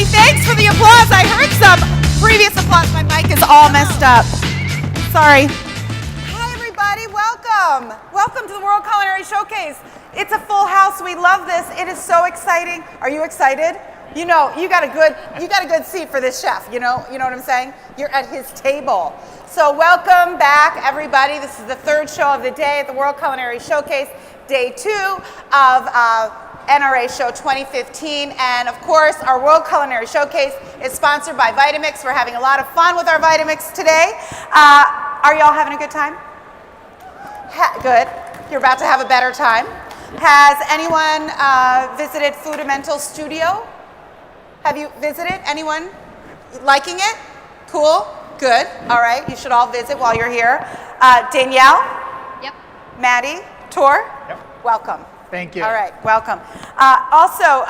thanks for the applause. I heard some previous applause. My mic is all messed up. Sorry. Hi, everybody. Welcome. Welcome to the World Culinary Showcase. It's a full house. We love this. It is so exciting. Are you excited? You know, you got a good seat for this chef. You know what I'm saying? You're at his table. So welcome back, everybody. This is the third show of the day at the World Culinary Showcase, day 2 of NRA Show 2015. And of course, our World Culinary Showcase is sponsored by Vitamix. We're having a lot of fun with our Vitamix today. Are y'all having a good time? Good. You're about to have a better time. Has anyone visited Fundamental Studio? Have you visited? Anyone liking it? Cool? Good. All right. You should all visit while you're here. Danielle? Yep. Maddie? Tor? Yep. Welcome. Thank you. All right, welcome. Also,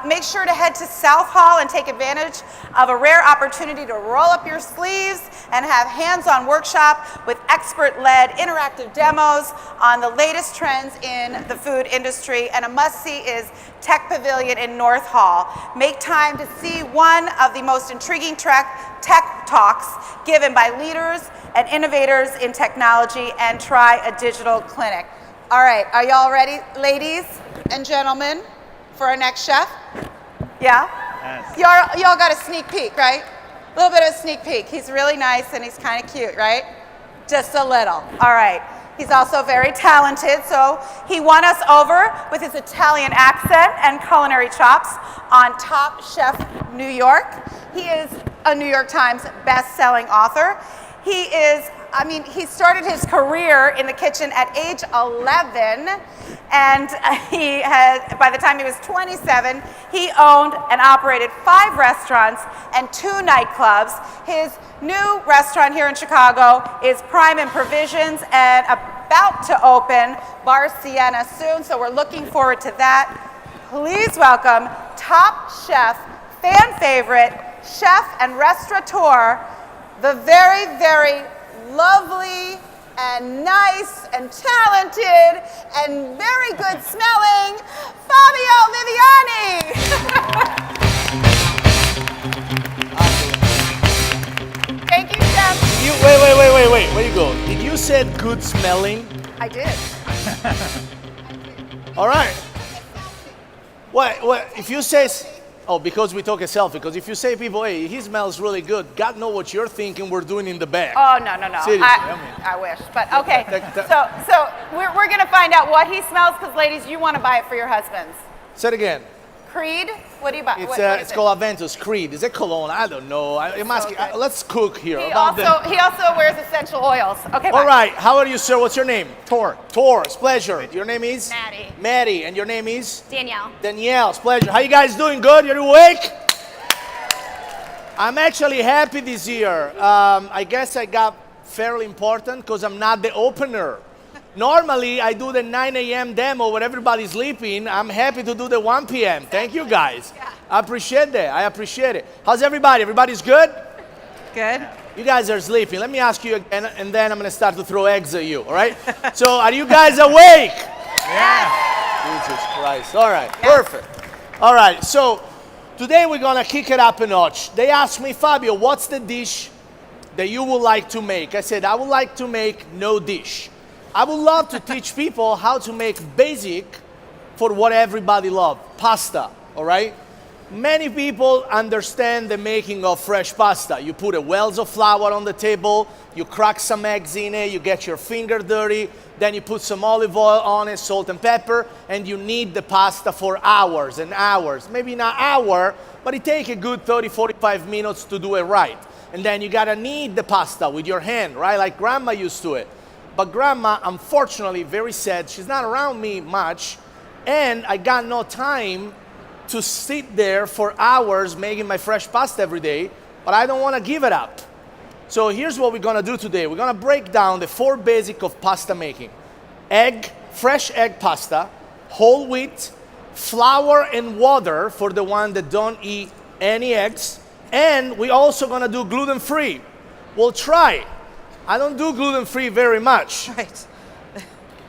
make sure to head to South Hall and take advantage of a rare opportunity to roll up your sleeves and have hands-on workshop with expert-led interactive demos on the latest trends in the food industry. And a must-see is Tech Pavilion in North Hall. Make time to see one of the most intriguing tech talks given by leaders and innovators in technology, and try a digital clinic. All right, are y'all ready, ladies and gentlemen, for our next chef? Yeah? Yes. Y'all got a sneak peek, right? A little bit of a sneak peek. He's really nice and he's kind of cute, right? Just a little. All right. He's also very talented, so he won us over with his Italian accent and culinary chops on Top Chef New York. He is a New York Times best-selling author. He started his career in the kitchen at age 11, and by the time he was 27, he owned and operated 5 restaurants and 2 nightclubs. His new restaurant here in Chicago is Prime and Provisions, and about to open Bar Sienna soon, so we're looking forward to that. Please welcome Top Chef, fan favorite, chef and restaurateur, the very, very lovely and nice and talented and very good smelling Fabio Viviani. Thank you, Chef. Wait. Where you go? Did you say good smelling? I did. All right. What? If you say, because we took a selfie. Because if you say people, hey, he smells really good, God know what you're thinking we're doing in the back. Oh, no. Seriously, I wish, but okay. So we're going to find out what he smells, because ladies, you want to buy it for your husbands. Say it again. Creed? What do you buy? It's called Aventus Creed. Is it cologne? I don't know. I'm asking. Okay. Let's cook here. He also wears essential oils. Okay, All bye. right. How are you, sir? What's your name? Tor. Tor. It's pleasure. Your name is? Maddie. Maddie. And your name is? Danielle. Danielle. It's pleasure. How you guys doing? Good? You're awake? I'm actually happy this year. I guess I got fairly important because I'm not the opener. Normally, I do the 9 a.m. demo where everybody's sleeping. I'm happy to do the 1 p.m. Thank you, guys. Yeah. I appreciate that. I appreciate it. How's everybody? Everybody's good? Good. You guys are sleeping. Let me ask you again, and then I'm going to start to throw eggs at you, all right? So, are you guys awake? Yeah. Jesus Christ. All right. Perfect. All right. So, today we're going to kick it up a notch. They asked me, Fabio, what's the dish that you would like to make? I said, I would like to make no dish. I would love to teach people how to make basic for what everybody loves, pasta, all right? Many people understand the making of fresh pasta. You put a wells of flour on the table, you crack some eggs in it, you get your finger dirty, then you put some olive oil on it, salt and pepper, and you knead the pasta for hours and hours. Maybe not an hour, but it takes a good 30, 45 minutes to do it right. And then you gotta knead the pasta with your hand, right? Like grandma used to it. But grandma, unfortunately, very sad, she's not around me much, and I got no time to sit there for hours making my fresh pasta every day, but I don't want to give it up. So here's what we're gonna do today. We're gonna break down the 4 basics of pasta making. Egg, fresh egg pasta, whole wheat, flour and water for the one that don't eat any eggs, and we're also gonna do gluten-free. We'll try. I don't do gluten-free very much. Right.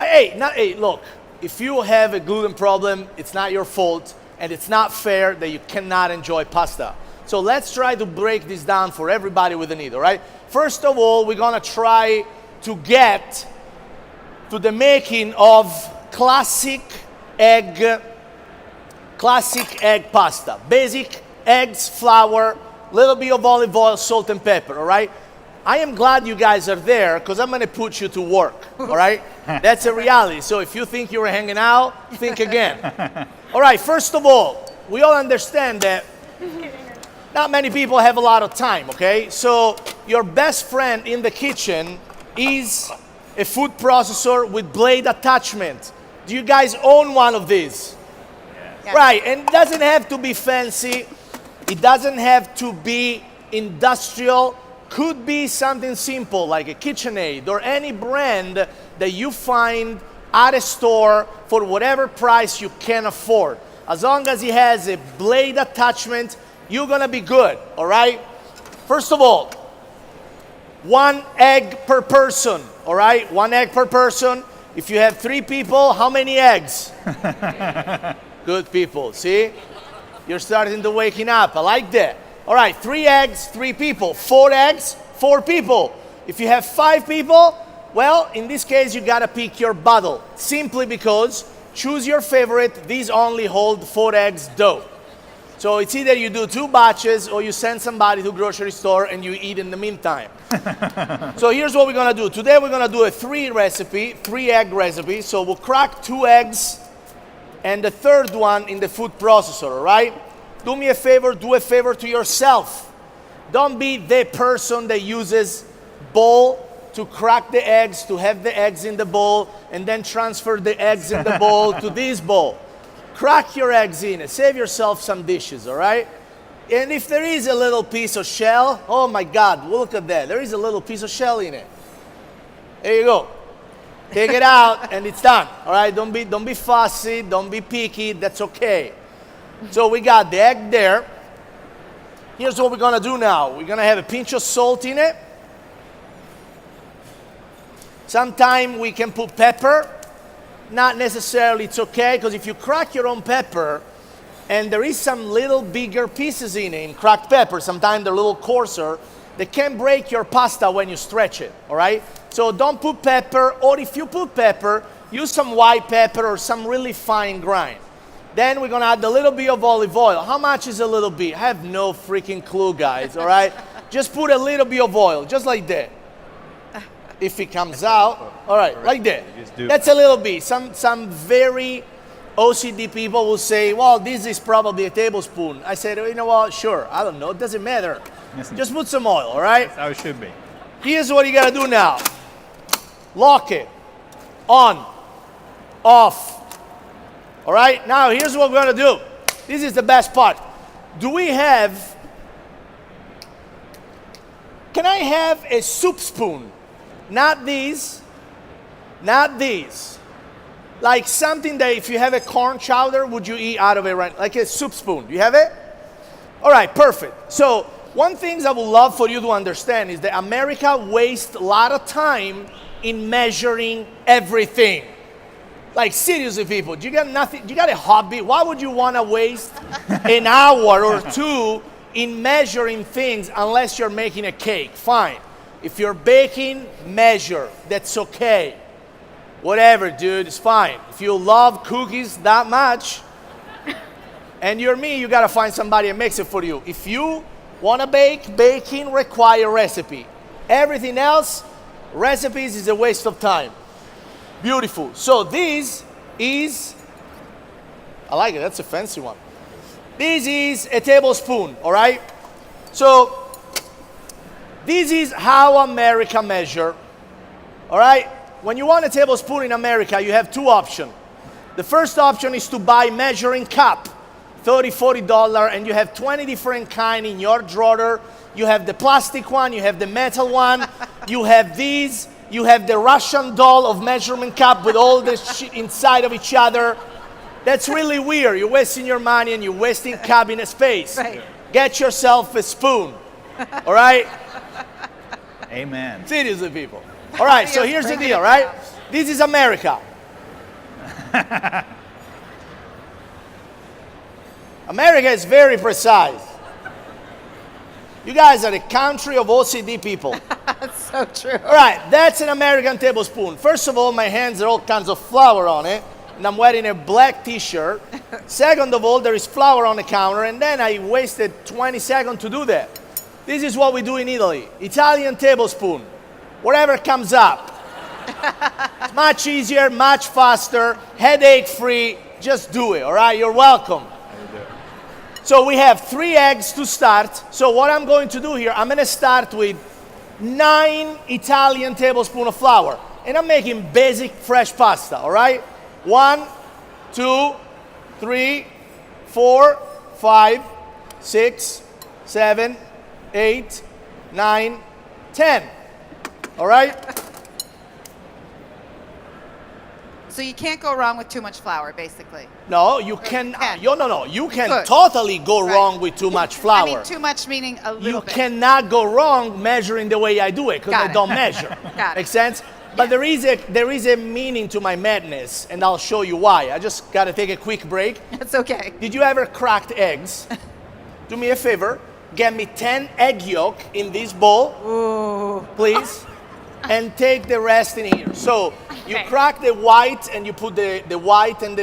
Hey, look, if you have a gluten problem, it's not your fault, and it's not fair that you cannot enjoy pasta. So let's try to break this down for everybody with a need, all right? First of all, we're gonna try to get to the making of classic egg pasta. Basic eggs, flour, little bit of olive oil, salt and pepper, all right? I am glad you guys are there because I'm gonna put you to work, all right? That's a reality. So if you think you were hanging out, think again. All right, first of all, we all understand that not many people have a lot of time, okay? So your best friend in the kitchen is a food processor with blade attachment. Do you guys own one of these? Yes. Right, and it doesn't have to be fancy. It doesn't have to be industrial. Could be something simple like a KitchenAid or any brand that you find at a store for whatever price you can afford. As long as it has a blade attachment, you're gonna be good, all right? First of all, 1 egg per person, all right? 1 egg per person. If you have 3 people, how many eggs? Good people, see? You're starting to waking up, I like that. All right, 3 eggs, 3 people. 4 eggs, 4 people. If you have 5 people, well, in this case, you gotta pick your bottle. Simply because, choose your favorite, these only hold 4 eggs dough. So it's either you do 2 batches or you send somebody to grocery store and you eat in the meantime. So here's what we're gonna do. Today we're gonna do a 3 egg recipe. So we'll crack 2 eggs and the 3rd one in the food processor, all right? Do me a favor, do a favor to yourself. Don't be the person that uses bowl to crack the eggs, to have the eggs in the bowl, and then transfer the eggs in the bowl to this bowl. Crack your eggs in it. Save yourself some dishes, all right? And if there is a little piece of shell, oh my God, look at that. There is a little piece of shell in it. There you go. Take it out and it's done, all right? Don't be fussy, don't be picky, that's okay. So we got the egg there. Here's what we're gonna do now. We're gonna have a pinch of salt in it. Sometimes we can put pepper. Not necessarily, it's okay, because if you crack your own pepper, and there is some little bigger pieces in it, in cracked pepper, sometimes they're a little coarser, they can break your pasta when you stretch it, all right? So don't put pepper, or if you put pepper, use some white pepper or some really fine grind. Then we're gonna add a little bit of olive oil. How much is a little bit? I have no freaking clue, guys, all right? Just put a little bit of oil, just like that. If it comes out, all right, like that. That's a little bit. Some very OCD people will say, well, this is probably a tablespoon. I said, you know what, sure, I don't know, it doesn't matter. Just put some oil, all right? That's how it should be. Here's what you gotta do now. Lock it, on, off. All right, now here's what we're gonna do. This is the best part. Can I have a soup spoon? Not these, not these. Like something that if you have a corn chowder, would you eat out of it, right? Like a soup spoon, do you have it? All right, perfect. So one thing I would love for you to understand is that America wastes a lot of time in measuring everything. Like seriously, people, you got nothing, you got a hobby. Why would you want to waste an hour or 2 in measuring things unless you're making a cake? Fine. If you're baking, measure. That's okay. Whatever, dude, it's fine. If you love cookies that much, and you're me, you gotta find somebody that makes it for you. If you wanna bake, baking require recipe. Everything else, recipes is a waste of time. Beautiful. So this is, I like it, that's a fancy one. This is a tablespoon, all right? So this is how America measure, all right? When you want a tablespoon in America, you have 2 options. The first option is to buy measuring cup, $30, $40, and you have 20 different kind in your drawer. You have the plastic one, you have the metal one, you have these, you have the Russian doll of measurement cup with all this shit inside of each other. That's really weird. You're wasting your money and you're wasting cabinet space. Right. Get yourself a spoon, all right? Amen. Seriously, people. All right, so here's the deal, right? This is America. America is very precise. You guys are the country of OCD people. That's so true. All right, that's an American tablespoon. First of all, my hands are all kinds of flour on it, and I'm wearing a black t-shirt. Second of all, there is flour on the counter, and then I wasted 20 seconds to do that. This is what we do in Italy. Italian tablespoon. Whatever comes up. It's much easier, much faster, headache-free. Just do it, all right? You're welcome. So we have 3 eggs to start. So what I'm going to do here, I'm going to start with 9 Italian tablespoons of flour. And I'm making basic fresh pasta, all right? 1, 2, 3, 4, 5, 6, 7, 8, 9, 10. All right? So you can't go wrong with too much flour, basically. No, you can. No. You can Good. totally go wrong with too much flour. I mean, too much meaning a little You bit. cannot go wrong measuring the way I do it because Got I it. don't measure. Got it. Make sense? But there is a meaning to my madness, and I'll show you why. I just got to take a quick break. It's okay. Did you ever cracked eggs? Do me a favor. Get me 10 egg yolk in this bowl, please, and take the rest in here. So you Okay. crack the white, and you put the white and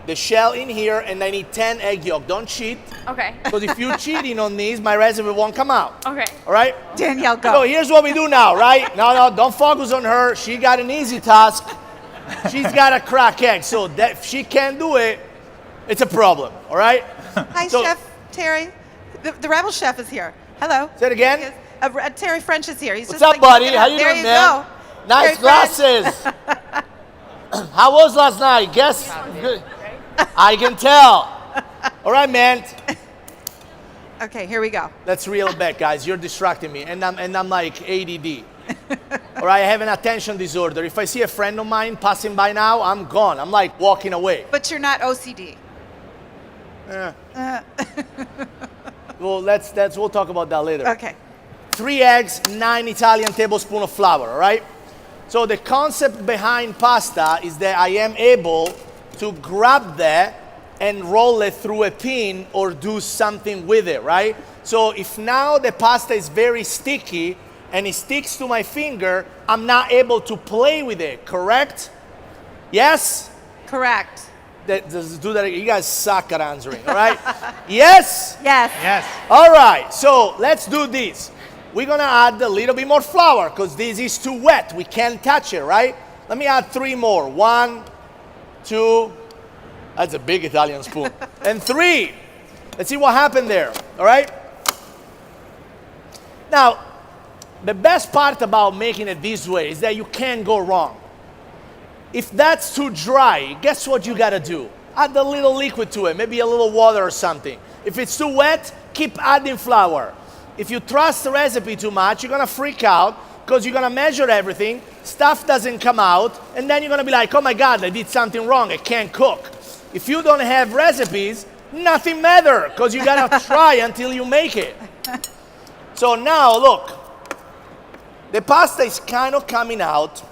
the shell in here, and I need 10 egg yolk. Don't cheat, Okay. because if you're cheating on these, my recipe won't come out. Okay. All right? Danielle, go. So here's what we do now, right? No, don't focus on her. She got an easy task. She's got to crack eggs. So that if she can't do it, it's a problem, all right? Hi, So- Chef Terry. The Rebel Chef is here. Hello. Say it again. Yes. Terry French is here. He's What's just up, like, buddy? looking How up. you There doing, you man? go. Nice Terry glasses. How was last night? Guess? Good. I can tell. All right, man. Okay, here we go. Let's reel it back, guys. You're distracting me, and I'm like ADD. All right, I have an attention disorder. If I see a friend of mine passing by now, I'm gone. I'm like walking away. But you're not OCD. Well, we'll talk about that later. Okay. 3 eggs, 9 Italian tablespoons of flour, all right? So the concept behind pasta is that I am able to grab that and roll it through a pin or do something with it, right? So if now the pasta is very sticky and it sticks to my finger, I'm not able to play with it, correct? Yes? Correct. Let's do that again. You guys suck at answering, all right? Yes? Yes. Yes. All right, so let's do this. We're gonna add a little bit more flour because this is too wet. We can't touch it, right? Let me add 3 more. 1, 2, that's a big Italian spoon. And 3. Let's see what happened there, all right? Now, the best part about making it this way is that you can't go wrong. If that's too dry, guess what you gotta do? Add a little liquid to it, maybe a little water or something. If it's too wet, keep adding flour. If you trust the recipe too much, you're gonna freak out because you're gonna measure everything, stuff doesn't come out, and then you're gonna be like, oh my God, I did something wrong, I can't cook. If you don't have recipes, nothing matters because you gotta try until you make it. So now, look, the pasta is kind of coming out.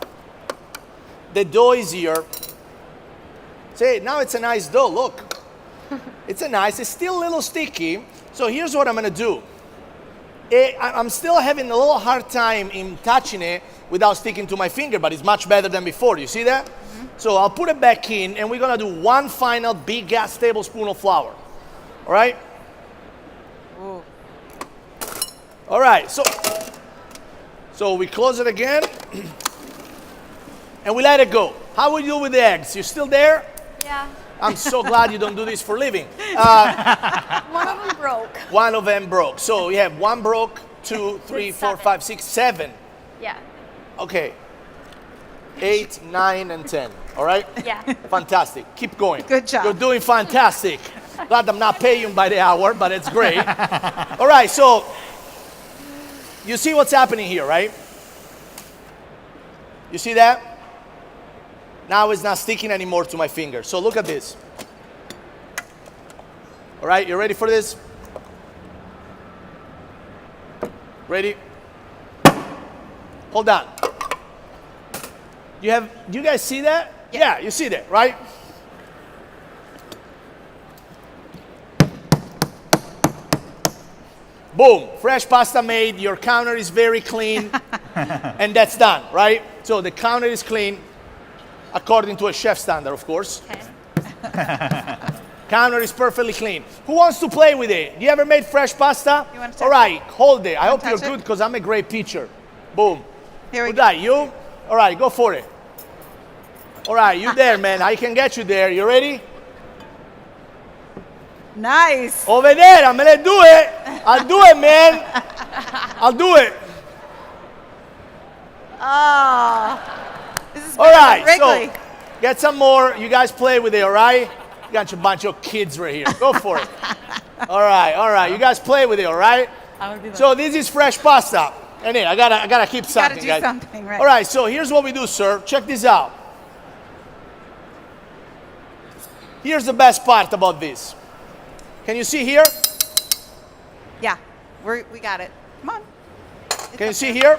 The dough is here. See, now it's a nice dough, look. It's still a little sticky. So here's what I'm gonna do. I'm still having a little hard time in touching it without sticking to my finger, but it's much better than before. You see that? Mm-hmm. So I'll put it back in, and we're gonna do 1 final big ass tablespoon of flour. All right? Ooh. All right, so we close it again, and we let it go. How we do with the eggs? You still there? Yeah. I'm so glad you don't do this for a living. One of them broke. One of them broke. So we have 1 broke, 2, 3, It's 4, 7. 5, 6, 7. Yeah. Okay. 8, 9, and 10. All right? Yeah. Fantastic. Keep going. Good job. You're doing fantastic. Glad I'm not paying you by the hour, but it's great. All right, so you see what's happening here, right? You see that? Now it's not sticking anymore to my finger. So look at this. All right, you ready for this? Ready? Hold on. Do you guys see that? Yeah, you see that, right? Boom, fresh pasta made, your counter is very clean, and that's done, right? So the counter is clean, according to a chef standard, of course. Counter is perfectly clean. Who wants to play with it? You ever made fresh pasta? You want to touch All right, hold it. I hope touch you're it? good because I'm a great teacher. Boom. Here we Who go. that, you? All right, go for it. All right, you there, man. I can get you there. You ready? Nice. Over there, I'm gonna do it. I'll do it, man. I'll do it. Oh, this is All right, Wrigley. so get some more. You guys play with it, all right? You got a bunch of kids right here. Go for it. All right. You guys play with it, all right? So this is fresh pasta. And then I gotta keep something, do guys. something, right. All right, so here's what we do, sir. Check this out. Here's the best part about this. Can you see here? Yeah, we got it. Come on. Can you see here?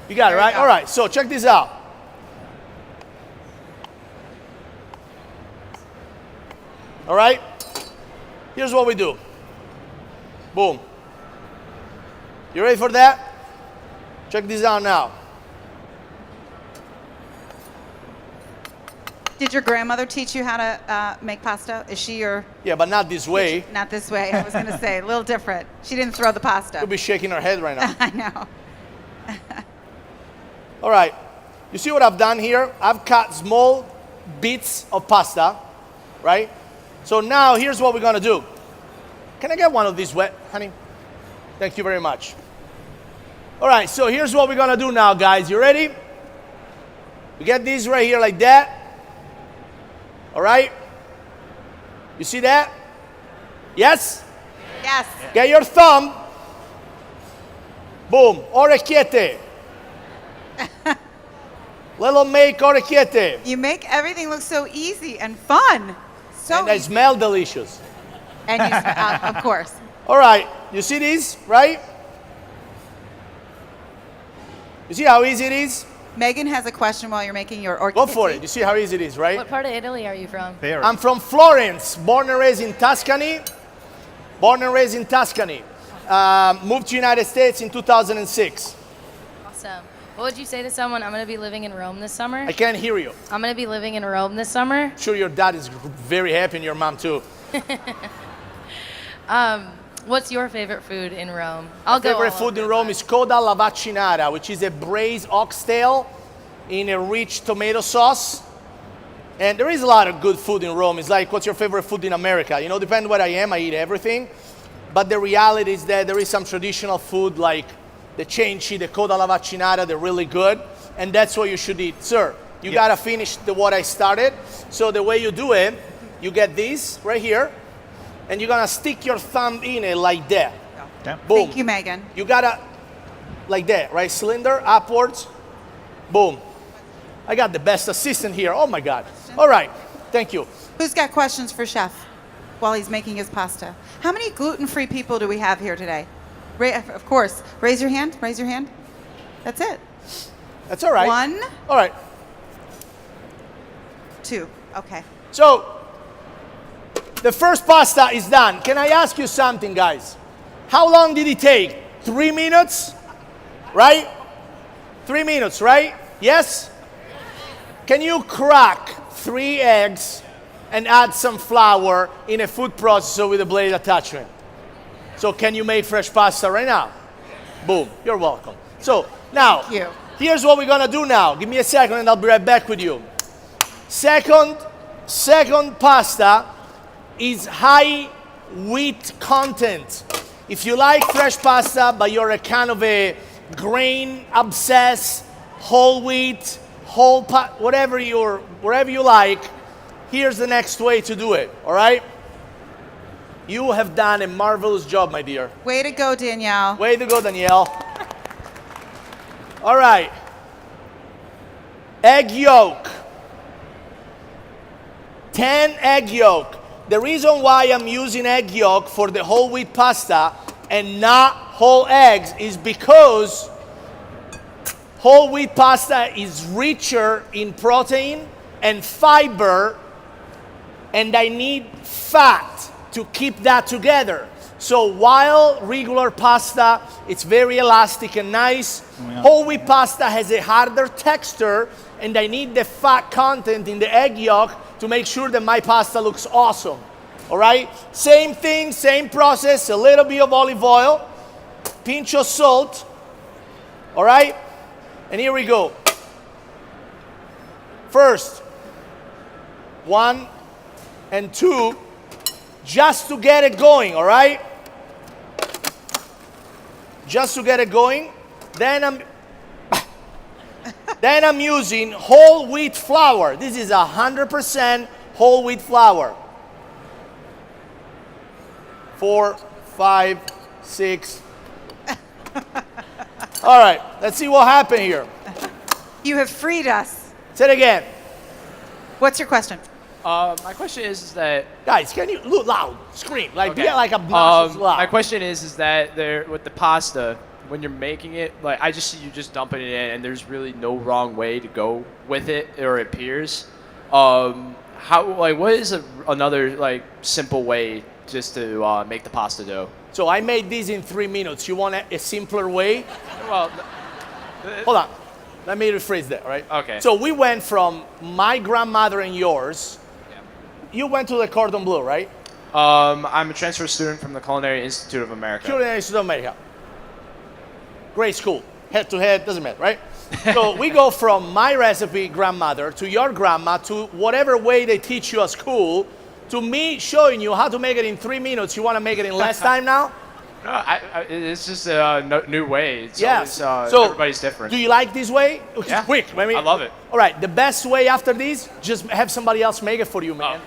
You got it, There you right? go. All right, so check this out. All right? Here's what we do. Boom. You ready for that? Check this out now. Did your grandmother teach you how to make pasta? Is she your... Yeah, but not this way. Not this way. I was going to say, a little different. She didn't throw the pasta. You'll be shaking her head right now. I know. All right. You see what I've done here? I've cut small bits of pasta, right? So now here's what we're gonna do. Can I get one of these wet, honey? Thank you very much. All right, so here's what we're gonna do now, guys. You ready? We get these right here like that. All right? You see that? Yes? Yes. Get your thumb. Boom. Orecchiette. Little make orecchiette. You make everything look so easy and fun. So And they easy. smell delicious. And you, of course. All right, you see these, right? You see how easy it is? Megan has a question while you're making your Go for it. You see how easy it is, right? What part of Italy are you from? There. I'm from Florence, born and raised in Tuscany. Born and raised in Tuscany. Moved to United States in 2006. Awesome. What would you say to someone, I'm going to be living in Rome this summer? I can't hear you. I'm going to be living in Rome this summer. Sure, your dad is very happy and your mom too. What's your favorite food in Rome? My favorite food in Rome is coda alla vaccinara, which is a braised oxtail in a rich tomato sauce. And there is a lot of good food in Rome. It's like, what's your favorite food in America? You know, depending what I am, I eat everything. But the reality is that there is some traditional food like the cenci, the coda alla vaccinara, they're really good. And that's what you should eat. Sir, you gotta finish what I started. So the way you do it, you get this right here, and you're gonna stick your thumb in it like that. Okay. Boom. Thank you, Megan. You gotta, like that, right? Cylinder, upwards, boom. I got the best assistant here, oh my God. All right, thank you. Who's got questions for Chef while he's making his pasta? How many gluten-free people do we have here today? Of course. Raise your hand. Raise your hand. That's it. That's all right. 1, All right, 2. Okay. so the first pasta is done. Can I ask you something, guys? How long did it take? 3 minutes, right? 3 minutes, right? Yes? Can you crack 3 eggs and add some flour in a food processor with a blade attachment? So can you make fresh pasta right now? Boom, you're welcome. So now, Thank you. here's what we're gonna do now. Give me a second and I'll be right back with you. Second pasta is high wheat content. If you like fresh pasta, but you're a kind of a grain obsessed, whole wheat, whatever you like, here's the next way to do it, all right? You have done a marvelous job, my dear. Way to go, Danielle. Way to go, Danielle. All right. Egg yolk. 10 egg yolk. The reason why I'm using egg yolk for the whole wheat pasta and not whole eggs is because whole wheat pasta is richer in protein and fiber, and I need fat to keep that together. So while regular pasta, it's very elastic and nice, Yeah. whole wheat pasta has a harder texture, and I need the fat content in the egg yolk to make sure that my pasta looks awesome. All right? Same thing, same process, a little bit of olive oil, pinch of salt. All right? And here we go. First, 1 and 2, just to get it going, all right? Just to get it going. Then I'm using whole wheat flour. This is 100% whole wheat flour. 4, 5, 6. All right, let's see what happened here. You have freed us. Say it again. What's your question? My question is that Guys, can you look loud, scream, like okay. be like obnoxious loud. My question is that there with the pasta, when you're making it, like I just see you just dumping it in, and there's really no wrong way to go with it, or it appears. What is another like simple way just to make the pasta dough? So I made this in 3 minutes. You want a simpler way? Well, Hold on. Let me rephrase that, right? Okay. So we went from my grandmother and yours. You went to the Cordon Bleu, right? I'm a transfer student from the Culinary Institute of America. Culinary Institute of America. Great school. Head to head, doesn't matter, right? So we go from my recipe, grandmother, to your grandma, to whatever way they teach you at school, to me showing you how to make it in 3 minutes. You want to make it in less time now? No, it's just a new way. It's Yes. always, So, everybody's different. Do you like this way? It's Yeah. quick. I love it. All right, the best way after this, just have somebody else make it for you, man.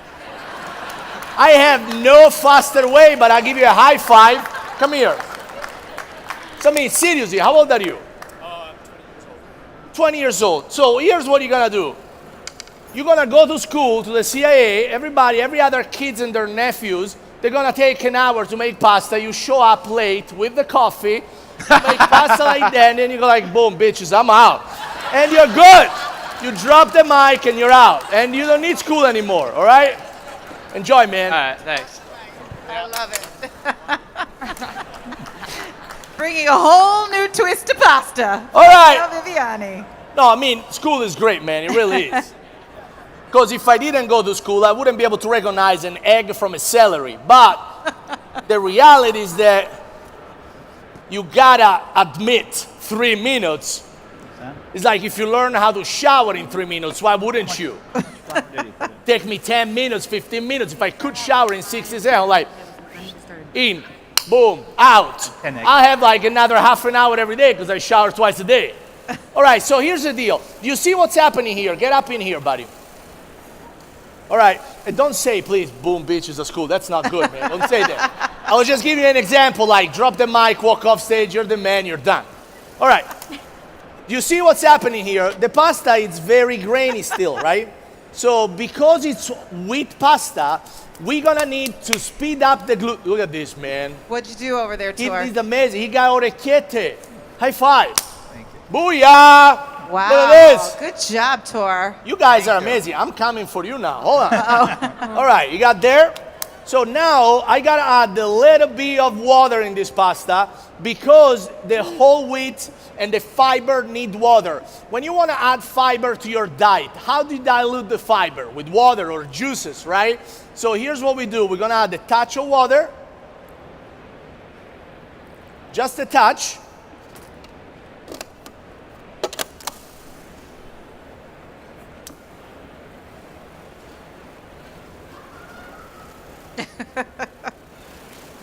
I have no faster way, but I'll give you a high five. Come here. So, I mean, seriously, how old are you? 20 years old. So here's what you're gonna do. You're gonna go to school, to the CIA, every other kids and their nephews, they're gonna take an hour to make pasta. You show up late with the coffee, you make pasta like that, and then you go like, boom, bitches, I'm out. And you're good. You drop the mic and you're out. And you don't need school anymore, all right? Enjoy, man. All right, thanks. I love it. Bringing a whole new twist to pasta. All right. Fabio Viviani. No, I mean, school is great, man. It really is. Because if I didn't go to school, I wouldn't be able to recognize an egg from a celery. But the reality is that you gotta admit 3 minutes. It's like if you learn how to shower in 3 minutes, why wouldn't you? Take me 10 minutes, 15 minutes. If I could shower in 60 seconds, I'm like, in, boom, out. 10 eggs. I have like another half an hour every day because I shower twice a day. All right, so here's the deal. You see what's happening here? Get up in here, buddy. All right, and don't say, please, boom, bitches at school. That's not good, man. Don't say that. I was just giving you an example, like drop the mic, walk off stage, you're the man, you're done. All right, you see what's happening here? The pasta is very grainy still, right? So because it's wheat pasta, we're gonna need to speed up the gluten. Look at this, man. What'd you do over there, Tor? It's amazing. He got orecchiette. High five. Thank you. Booyah! Wow. Look at this. Good job, Tor. You guys are amazing. I'm coming for you now. Hold on. All right, you got there? So now I gotta add a little bit of water in this pasta because the whole wheat and the fiber need water. When you wanna add fiber to your diet, how do you dilute the fiber? With water or juices, right? So here's what we do. We're gonna add a touch of water. Just a touch.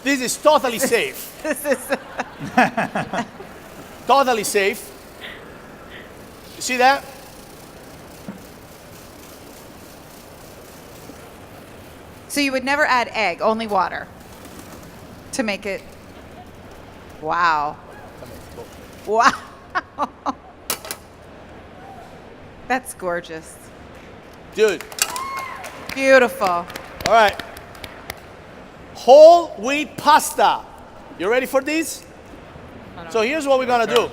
This is totally safe. This is Totally safe. You see that? so you would never add egg, only water to make it. Wow. Wow. That's gorgeous. Dude. Beautiful. All right. Whole wheat pasta. You ready for this? So here's what we're gonna do.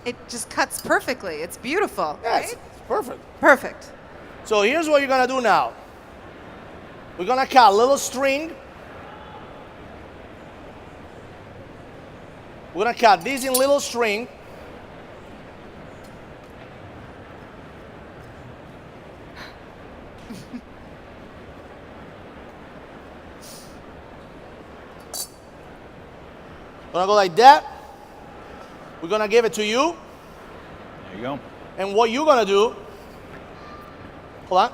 It just cuts perfectly. It's beautiful. Yes. Right? Perfect. Perfect. So here's what you're gonna do now. We're gonna cut a little string. We're gonna cut these in little string. Gonna go like that. We're gonna give it to you. There you go. And what you're gonna do, hold on,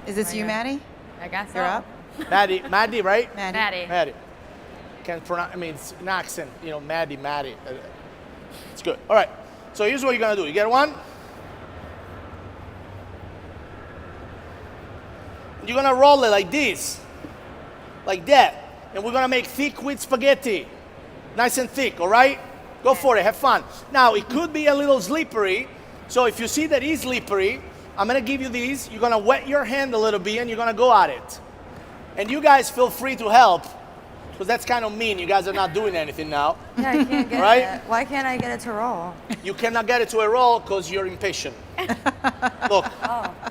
Is this you, Maddie? I guess You're up. Maddie, right? Maddie. Maddie. Can't pronounce, I mean, it's an accent, you know, Maddie. It's good. All right, so here's what you're gonna do. You get one. You're gonna roll it like this, like that. And we're gonna make thick with spaghetti. Nice and thick, all right? Go for it, have fun. Now, it could be a little slippery, so if you see that it's slippery, I'm gonna give you these. You're gonna wet your hand a little bit and you're gonna go at it. And you guys feel free to help, because that's kind of mean. You guys are not doing anything now. Yeah, I can't get Right? it. Why can't I get it to roll? You cannot get it to a roll because you're impatient. Look,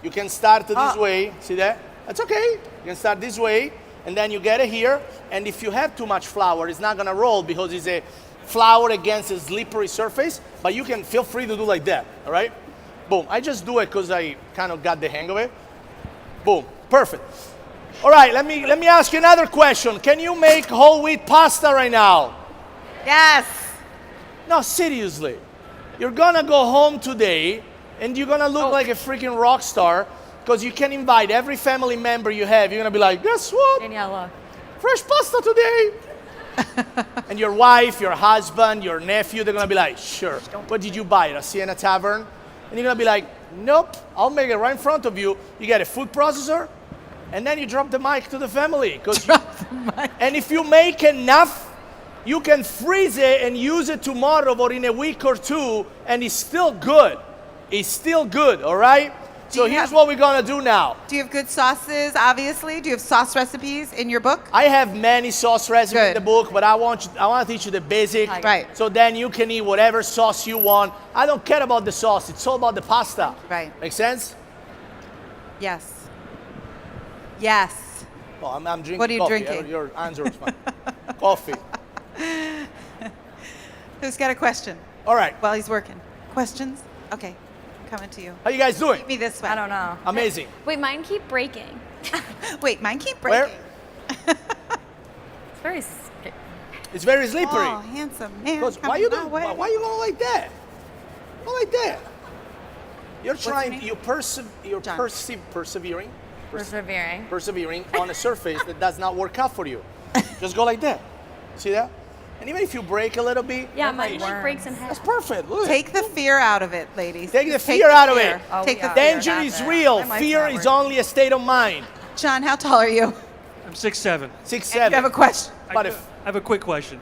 you can start this way. See that? That's okay. You can start this way, and then you get it here. And if you have too much flour, it's not gonna roll because it's a flour against a slippery surface. But you can feel free to do like that. All right? Boom. I just do it because I kind of got the hang of it. Boom. Perfect. All right. Let me ask you another question. Can you make whole wheat pasta right now? Yes. No, seriously. You're gonna go home today and you're gonna look like a freaking rock star because you can invite every family member you have. You're gonna be like, guess what? Danielle, look. Fresh pasta today. And your wife, your husband, your nephew, they're gonna be like, sure. What did you buy at a Siena Tavern? And you're gonna be like, nope, I'll make it right in front of you. You get a food processor, and then you drop the mic to the family. And if you make enough, you can freeze it and use it tomorrow or in a week or two, and it's still good. It's still good, all right? So you here's have- what we're gonna do now. Do you have good sauces, obviously? Do you have sauce recipes in your book? I have many sauce recipes in Good. the book, but I want to teach you the basic. Right. So then you can eat whatever sauce you want. I don't care about the sauce. It's all about the pasta. Right. Make sense? Yes. Yes. Oh, I'm drinking What are you coffee. drinking? Your answer was fine. Coffee. Who's got a question All right. while he's working? Questions? Okay. Coming to you. How you guys doing? Keep me this way. I don't know. Amazing. Wait, mine keep breaking. Wait, mine keep Where? breaking. It's very scary. It's very slippery. Oh, handsome man. Because why coming you my don't? way. Why you going like that? Go like that. You're your trying. name? You're John. persevering Persevering. on a surface that does not work out for you. Just go like that. See that? And even if you break a little bit, Yeah, That mine might like worm. breaks in half. that's perfect. Look. Take the fear out of it, ladies. Take the Just fear out of it. fear. Oh, Take the yeah. fear. Danger Not is there. real. My mic's Fear not is working. only a state of mind. John, how tall are you? I'm 6'7". 6'7". You have a question. But I if have a quick question.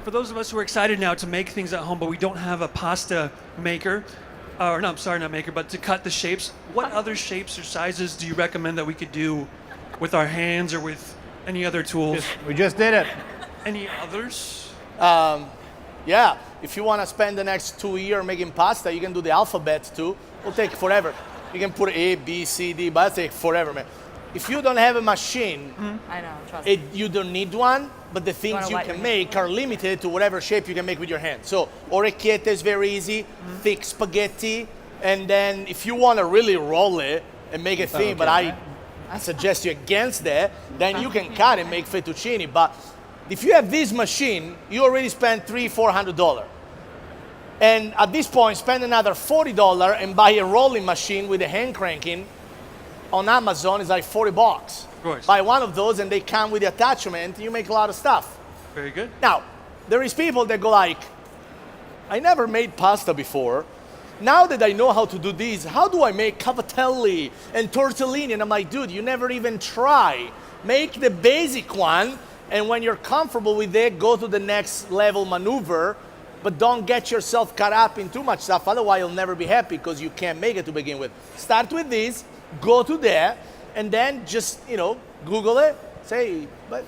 For those of us who are excited now to make things at home, but we don't have a pasta maker, or no, I'm sorry, not maker, but to cut the shapes, what other shapes or sizes do you recommend that we could do with our hands or with any other tools? We just did it. Any others? yeah, if you want to spend the next 2 years making pasta, you can do the alphabet too. It'll take forever. You can put A, B, C, D, but it'll take forever, man. If you don't have a machine, I know, trust me. you don't need one, but the things wanna you wet can your make are limited to whatever shape you can make with your hand. So orecchietta is very easy, thick spaghetti, and then if you want to really roll it and make a thing, but I suggest you against that, then you can cut and make fettuccine. But if you have this machine, you already spent $300-400. And at this point, spend another $40 and buy a rolling machine with a hand cranking. On Amazon, it's like $40. Of course. Buy one of those and they come with the attachment. You make a lot of stuff. Very good. Now, there is people that go like, I never made pasta before. Now that I know how to do this, how do I make cavatelli and tortellini? And I'm like, dude, you never even try. Make the basic one, and when you're comfortable with it, go to the next level maneuver, but don't get yourself caught up in too much stuff. Otherwise, you'll never be happy because you can't make it to begin with. Start with this, go to there, and then just, Google it, say, but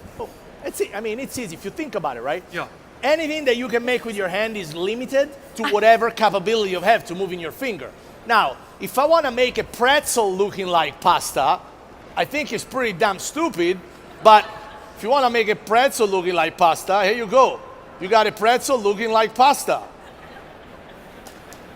it's easy. I mean, it's easy if you think about it, right? Yeah. anything that you can make with your hand is limited to whatever capability you have to move in your finger. Now, if I want to make a pretzel looking like pasta, I think it's pretty damn stupid, but if you want to make a pretzel looking like pasta, here you go. You got a pretzel looking like pasta.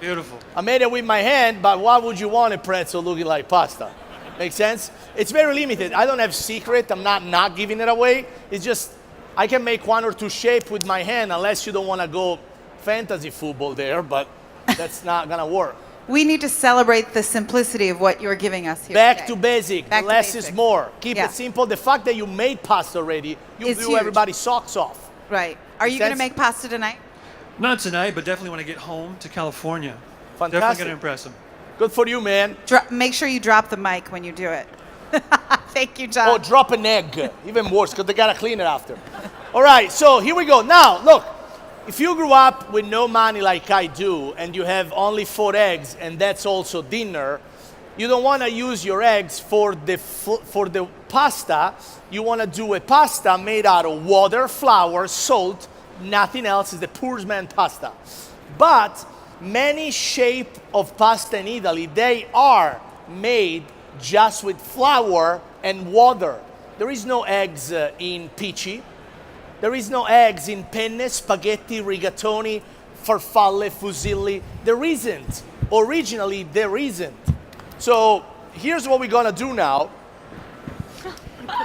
Beautiful. I made it with my hand, but why would you want a pretzel looking like pasta? Make sense? It's very limited. I don't have secret. I'm not giving it away. It's just I can make one or two shapes with my hand unless you don't want to go fantasy football there, but that's not going to work. We need to celebrate the simplicity of what you're giving us here Back today. to basic. Back to Less basics. is more. Keep Yeah. it simple. The fact that you made pasta already, you It's blew huge. everybody's socks off. Right. Are you going to sense? make pasta tonight? Not tonight, but definitely when I get home to California. Definitely Fantastic. going to impress him. Good for you, man. Make sure you drop the mic when you do it. Thank you, John. Oh, drop an egg. Even worse, because they got to clean it after. All right, so here we go. Now, look. If you grew up with no money like I do, and you have only 4 eggs, and that's also dinner, you don't want to use your eggs for the pasta. You want to do a pasta made out of water, flour, salt, nothing else. Is the poor man's pasta. But many shape of pasta in Italy, they are made just with flour and water. There is no eggs in pici. There is no eggs in penne, spaghetti, rigatoni, farfalle, fusilli. There isn't. Originally, there isn't. So here's what we're gonna do now.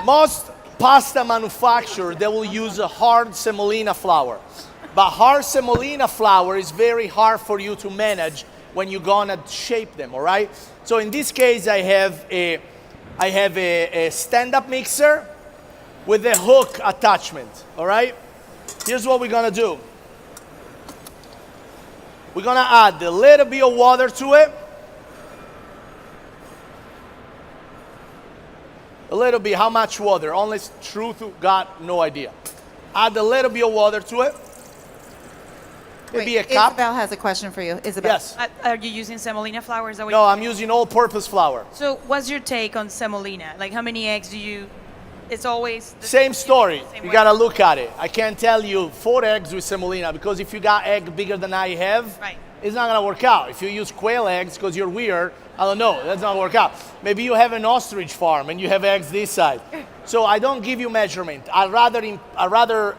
Most pasta manufacturers, they will use a hard semolina flour. But hard semolina flour is very hard for you to manage when you're gonna shape them, all right? So in this case, I have a stand-up mixer with a hook attachment, all right? Here's what we're gonna do. We're gonna add a little bit of water to it. A little bit, how much water? Honest truth, got no idea. Add a little bit of water to it. Maybe a cup. Isabel has a question for you. Isabel. Yes. Are you using semolina flour? Is that what No, you- I'm using all-purpose flour. So what's your take on semolina? Like how many eggs do you? It's always the Same story. same You way. gotta look at it. I can't tell you 4 eggs with semolina because if you got egg bigger than I have, Right. it's not gonna work out. If you use quail eggs because you're weird, I don't know, that's not gonna work out. Maybe you have an ostrich farm and you have eggs this side. So I don't give you measurement. I'd rather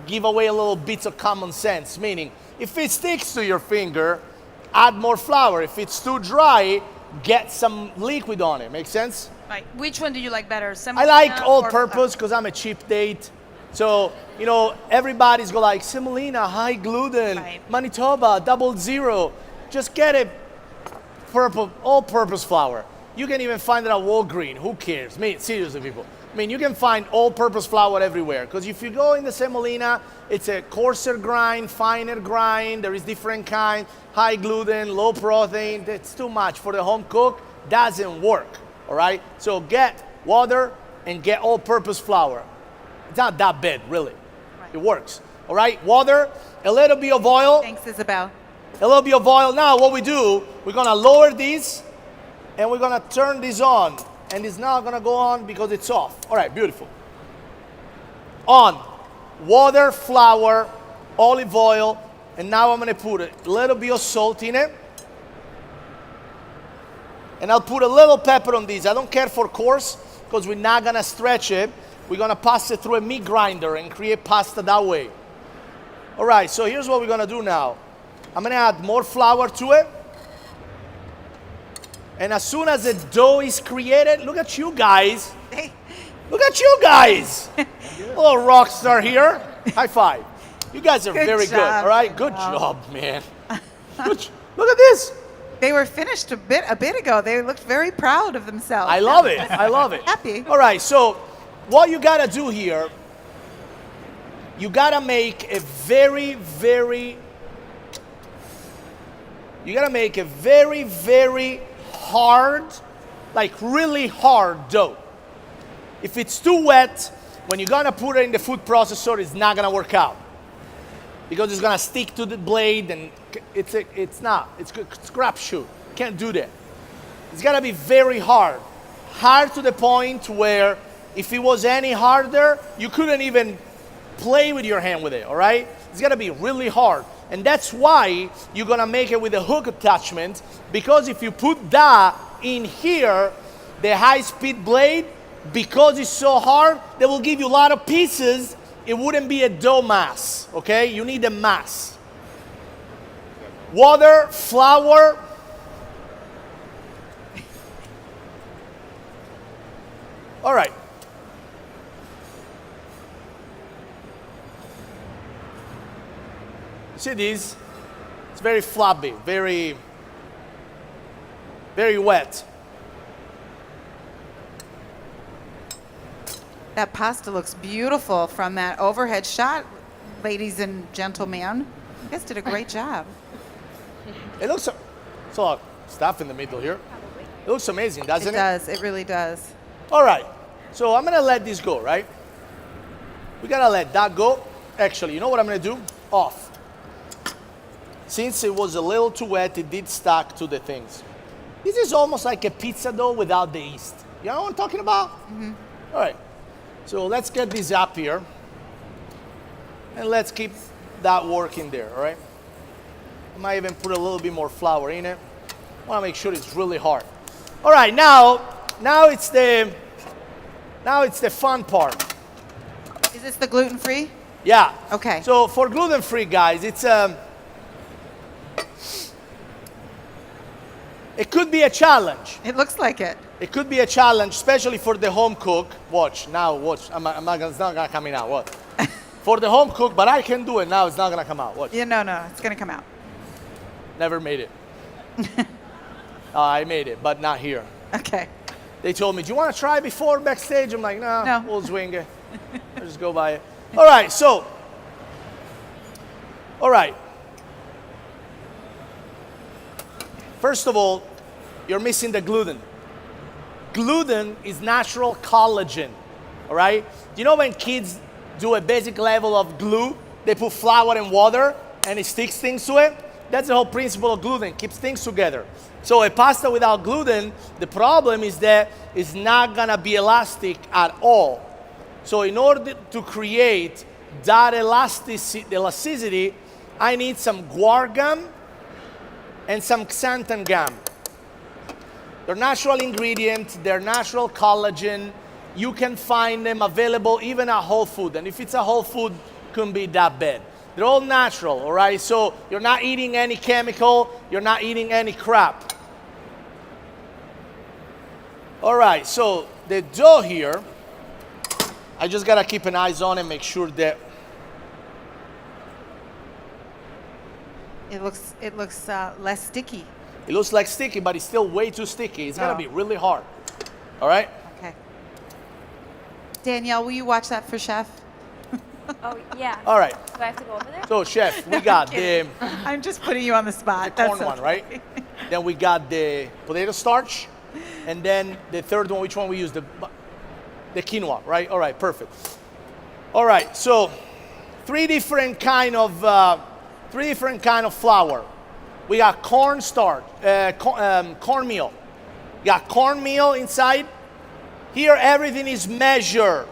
give away a little bits of common sense, meaning if it sticks to your finger, add more flour. If it's too dry, get some liquid on it. Make sense? Right. Which one do you like better? I Semolina like all or- purpose because I'm a cheap date. So, you know, everybody's go like semolina, high gluten, Right. Manitoba, 00. Just get a purple, all purpose flour. You can even find it at Walgreens. Who cares? I mean, seriously, people. I mean, you can find all purpose flour everywhere. Because if you go in the semolina, it's a coarser grind, finer grind. There is different kind, high gluten, low protein. That's too much for the home cook. Doesn't work. All right? So get water and get all-purpose flour. It's not that bad, really. It works. All right? Water, a little bit of oil, Thanks, Isabel. a little bit of oil. Now what we do, we're gonna lower this and we're gonna turn this on. And it's not gonna go on because it's off. All right, beautiful. On, water, flour, olive oil, and now I'm gonna put a little bit of salt in it. And I'll put a little pepper on these. I don't care for coarse because we're not gonna stretch it. We're gonna pass it through a meat grinder and create pasta that way. All right, so here's what we're gonna do now. I'm gonna add more flour to it. And as soon as the dough is created, look at you guys. Look at you guys. Little rock star here. High five. You guys are Good very good, job. all right? Good job, man. Look at this. They were finished a bit ago. They looked very proud of themselves. I love it. I love it. Happy. All right, so what you gotta do here, you gotta make a very, very hard, like really hard dough. If it's too wet, when you're gonna put it in the food processor, it's not gonna work out. Because it's gonna stick to the blade and it's crapshoot. Can't do that. It's gotta be very hard. Hard to the point where if it was any harder, you couldn't even play with your hand with it, all right? it's gonna be really hard. And that's why you're gonna make it with a hook attachment, because if you put that in here, the high-speed blade, because it's so hard, they will give you a lot of pieces. It wouldn't be a dough mass, okay? You need a mass. Water, flour. All right. See this? It's very flabby, very wet. That pasta looks beautiful from that overhead shot, ladies and gentlemen. You guys did a great job. It looks, it's a lot of stuff in the middle here. It looks amazing, doesn't It does. It really does. All right, so I'm gonna let this go, right? We gotta let that go. Actually, you know what I'm gonna do? Off. Since it was a little too wet, it did stuck to the things. This is almost like a pizza dough without the yeast. You know what I'm talking about? Mm-hmm. All right, so let's get this up here. And let's keep that working there, all right? I might even put a little bit more flour in it. I wanna make sure it's really hard. All right, now it's the fun part. Is this the gluten-free? Yeah. Okay. So for gluten-free guys, it could be a challenge. It looks like it. It could be a challenge, especially for the home cook. Watch. It's not gonna come out. What? For the home cook, but I can do it now. It's not gonna come out. Watch. Yeah, no, it's gonna come out. Never made it. I made it, but not here. Okay. They told me, do you want to try before backstage? I'm like, no. We'll swing it. I'll just go by it. All right, so. All right. First of all, you're missing the gluten. Gluten is natural collagen, all right? You know when kids do a basic level of glue, they put flour and water and it sticks things to it? That's the whole principle of gluten, keeps things together. So a pasta without gluten, the problem is that it's not gonna be elastic at all. So in order to create that elasticity, I need some guar gum and some xanthan gum. They're natural ingredients, they're natural collagen. You can find them available even at Whole Food. And if it's a Whole Food, couldn't be that bad. They're all natural, all right? So you're not eating any chemical, you're not eating any crap. All right, so the dough here, I just gotta keep an eye on it, make sure that It looks less sticky. it looks like sticky, but it's still way too sticky. It's gonna be really hard. All right? Okay. Danielle, will you watch that for Chef? Oh, yeah. All right. Do I have to go over there? So, Chef, we got the I'm just putting you on the spot. corn one, right? Then we got the potato starch, and then the third one, which one we use? The quinoa, right? All right, perfect. All right, so three different kind of flour. We got corn starch, cornmeal. You got cornmeal inside. Here, everything is measured.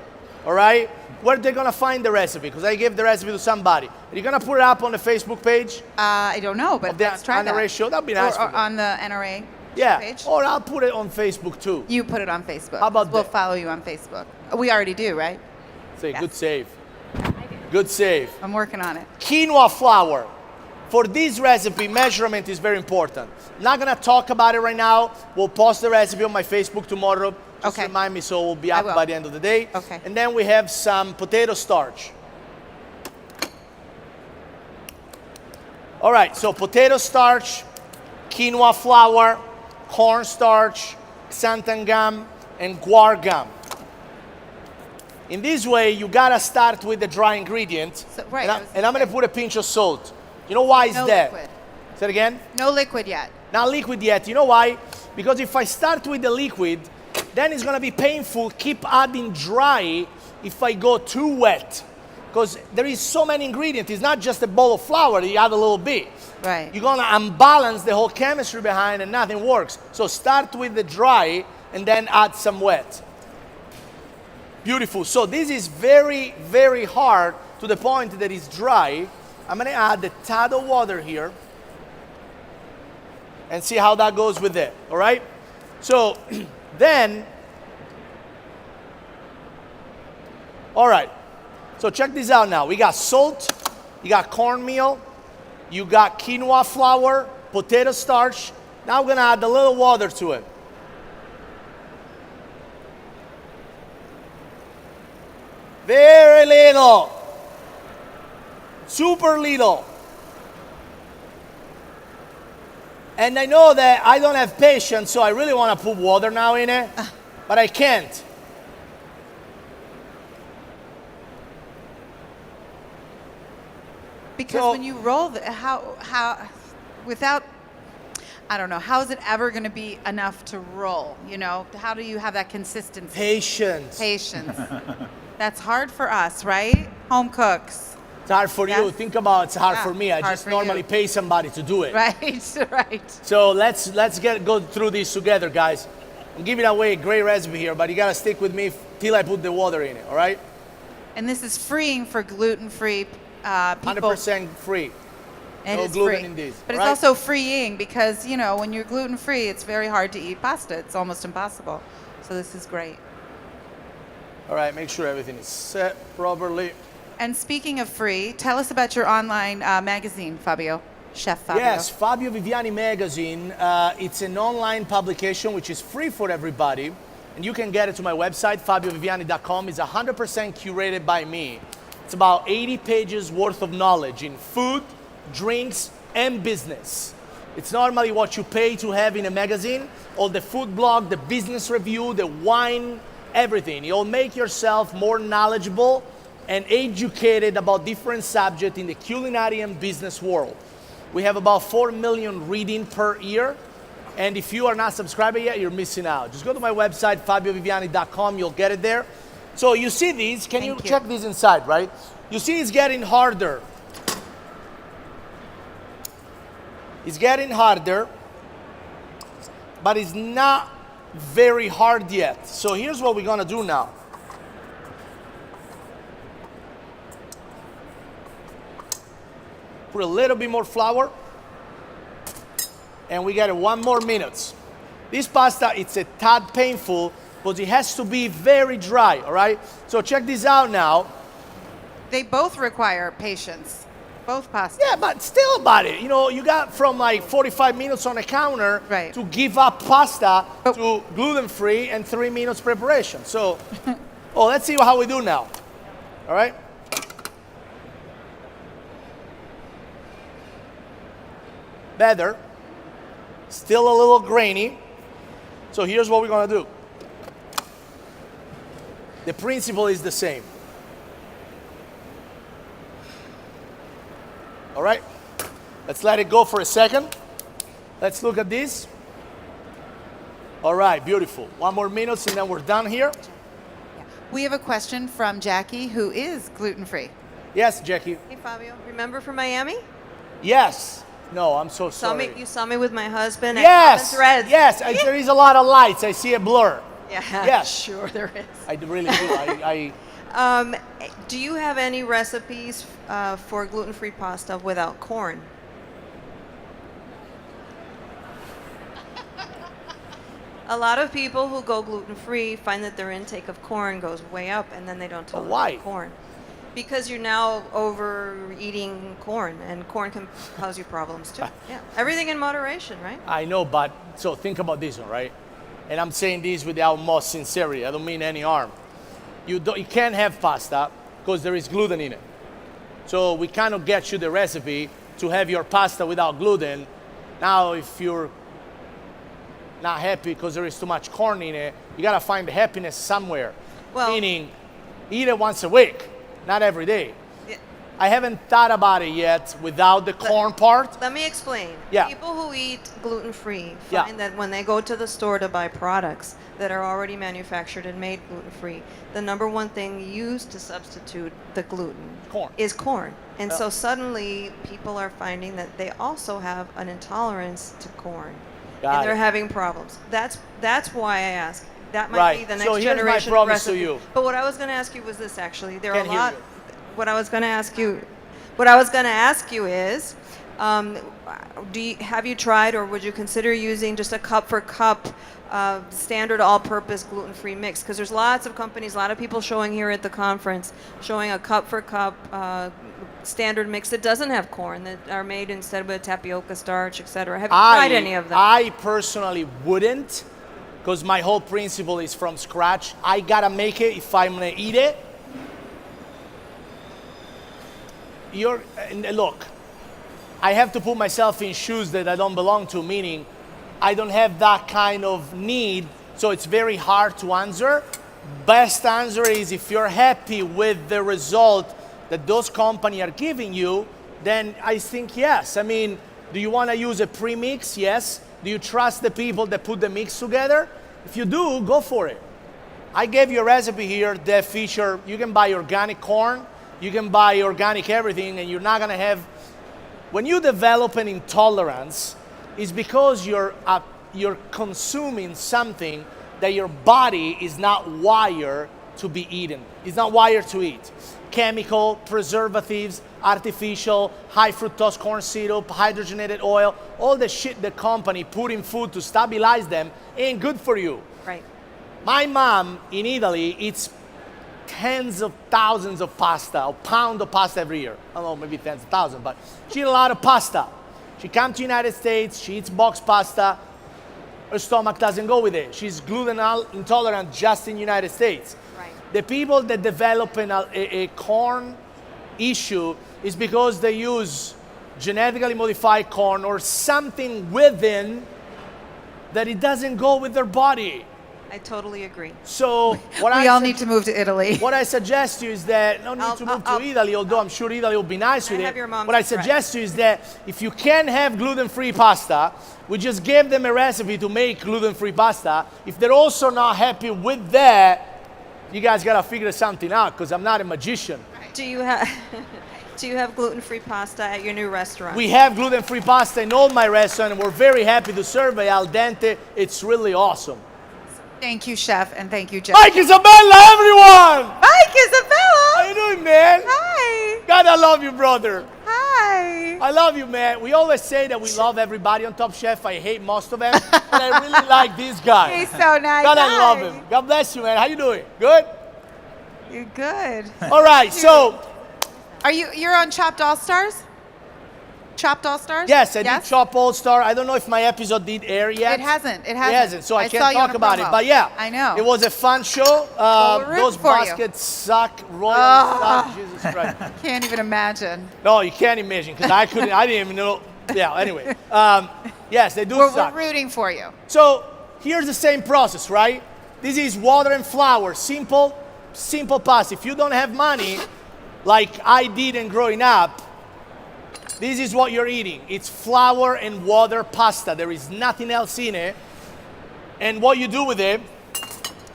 All right. Where they're gonna find the recipe? Because I gave the recipe to somebody. Are you gonna put it up on the Facebook page? I don't know, but let's try that. NRA show? That'd be nice. Or on the NRA page? Or I'll put it on Facebook too. You put it on Facebook. How about We'll that? follow you on Facebook. We already do, right? Say, Yes. good save. Good save. I'm working on it. Quinoa flour. For this recipe, measurement is very important. Not gonna talk about it right now. We'll post the recipe on my Facebook tomorrow. Just Okay. remind me so we'll be I up will. by the end of the day. Okay. And then we have some potato starch. All right, so potato starch, quinoa flour, corn starch, xanthan gum, and guar gum. In this way, you gotta start with the dry ingredient. So- right, And I'm gonna put a pinch of salt. You know why is No that? liquid. Say it again? No liquid yet. Not liquid yet. You know why? Because if I start with the liquid, then it's gonna be painful. Keep adding dry if I go too wet. Because there is so many ingredients. It's not just a bowl of flour, you add a little bit. Right. You're gonna unbalance the whole chemistry behind and nothing works. So start with the dry and then add some wet. Beautiful. So this is very, very hard to the point that it's dry. I'm gonna add the tad of water here and see how that goes with it, all right? So then, all right, so check this out now. We got salt, you got cornmeal, you got quinoa flour, potato starch. Now we're gonna add a little water to it. Very little. Super little. And I know that I don't have patience, so I really want to put water now in it, but I can't. Because So- when you roll, without, I don't know, how is it ever going to be enough to roll? You know, how do you have that consistency? Patience. Patience. That's hard for us, right? Home cooks. It's hard for you. Yes. Think about it's hard Yeah, for me. I hard just for normally you. pay somebody to do it. Right, right. So let's go through this together, guys. I'm giving away a great recipe here, but you gotta stick with me till I put the water in it. All right? And this is freeing for gluten-free people. 100% free. It no is gluten free. in this, But right? it's also freeing because, you know, when you're gluten-free, it's very hard to eat pasta. It's almost impossible. So this is great. All right, make sure everything is set properly. And speaking of free, tell us about your online magazine, Fabio. Chef Fabio. Yes, Fabio Viviani magazine. It's an online publication which is free for everybody, and you can get it to my website, fabioviviani.com. It's 100% curated by me. It's about 80 pages worth of knowledge in food, drinks, and business. It's normally what you pay to have in a magazine, all the food blog, the business review, the wine, everything. You'll make yourself more knowledgeable and educated about different subjects in the culinary and business world. We have about 4 million reading per year. And if you are not subscribed yet, you're missing out. Just go to my website, fabioviviani.com. You'll get it there. So you see these. Can you Thank you. check these inside, right? You see it's getting harder. It's getting harder, but it's not very hard yet. So here's what we're gonna do now. Put a little bit more flour, and we got it 1 more minute. This pasta, it's a tad painful, but it has to be very dry, all right? So check this out now. They both require patience. Both pastas. Yeah, but still about it. You know, you got from like 45 minutes on the counter Right. to give up pasta But- to gluten-free and 3 minutes preparation. So, let's see how we do now. All right? Better. Still a little grainy. So here's what we're gonna do. The principle is the same. All right, let's let it go for a second. Let's look at this. All right, beautiful. 1 more minute and then we're done here. We have a question from Jackie, who is gluten-free. Yes, Jackie. Hey Fabio, remember from Miami? Yes. No, I'm so Saw sorry. me, you saw me with my husband Yes. at Threads. Yes, there is a lot of lights. I see a blur. Yeah, Yes. sure there is. I really do. Do you have any recipes for gluten-free pasta without corn? A lot of people who go gluten-free find that their intake of corn goes way up, and then they don't tolerate why? corn. Because you're now overeating corn, and corn can cause you problems too. Yeah, everything in moderation, right? I know, but so think about this one, right? And I'm saying this with the utmost sincerity. I don't mean any harm. You can't have pasta because there is gluten in it. So we cannot get you the recipe to have your pasta without gluten. Now, if you're not happy because there is too much corn in it, you gotta find the happiness somewhere. Well- Meaning, eat it once a week, not every day. Yeah. I haven't thought about it yet without the corn part. Let me explain. Yeah. People who eat gluten-free Yeah. find that when they go to the store to buy products that are already manufactured and made gluten-free, the number one thing used to substitute the gluten Corn. is corn. And Yeah. so suddenly people are finding that they also have an intolerance to corn. Got and they're it. having problems. That's why I ask. That might Right. be the So next here's my generation promise to recipe. you. But what I was going to ask you was this actually. There are Can't a hear lot you. what I was going to ask you What I was going to ask you is, have you tried or would you consider using just a cup for cup standard all-purpose gluten-free mix? Because there's lots of companies, a lot of people showing here at the conference, showing a cup for cup standard mix that doesn't have corn, that are made instead with tapioca starch, etc. Have you tried any of them? I personally wouldn't, because my whole principle is from scratch. I gotta make it if I'm gonna eat it. Look, I have to put myself in shoes that I don't belong to, meaning I don't have that kind of need, so it's very hard to answer. Best answer is if you're happy with the result that those companies are giving you, then I think yes. I mean, do you want to use a premix? Yes. Do you trust the people that put the mix together? If you do, go for it. I gave you a recipe here that feature, you can buy organic corn, you can buy organic everything, and you're not gonna have, when you develop an intolerance, it's because you're consuming something that your body is not wired to be eaten. It's not wired to eat. Chemical, preservatives, artificial, high fructose corn syrup, hydrogenated oil, all the shit the company put in food to stabilize them ain't good for you. Right. My mom in Italy eats tens of thousands of pasta, a pound of pasta every year. I don't know, maybe tens of thousands, but she eats a lot of pasta. She comes to the United States, she eats box pasta, her stomach doesn't go with it. She's gluten intolerant just in the United States. Right. The people that develop a corn issue is because they use genetically modified corn or something within that it doesn't go with their body. I totally agree. So what We all need to move to Italy. What I suggest to you is that no need to move to Italy, although I'm sure Italy will be nice with have it. your mom's What I address. suggest to you is that if you can have gluten-free pasta, we just give them a recipe to make gluten-free pasta. If they're also not happy with that, you guys gotta figure something out, because I'm not a magician. Do you have Do you have gluten-free pasta at your new restaurant? We have gluten-free pasta in all my restaurants, and we're very happy to serve it al dente. It's really awesome. Thank you, Chef, and thank you, Jeff. Mike Isabella, everyone! Mike Isabella! How you doing, man? Hi! God, I love you, brother. Hi! I love you, man. We always say that we love everybody on Top Chef. I hate most of them, but I really like this guy. He's so nice. God, I Hi. love him. God bless you, man. How you doing? Good? You're good. All right, so... You're on Chopped All Stars? Chopped All Stars? Yes, I did Chop All Star. I don't know if my episode did air yet. It hasn't. It hasn't, so I saw can't you on talk a about it. promo. But yeah, I know. It was a fun show. Well, we're rooting Those for you. baskets suck. Royal suck. Jesus Christ. Can't even imagine. No, you can't imagine, because I didn't even know. Yeah, anyway. Yes, they do We're suck. rooting for you. So here's the same process, right? This is water and flour, simple pasta. If you don't have money, like I did in growing up, this is what you're eating. It's flour and water pasta. There is nothing else in it. And what you do with it,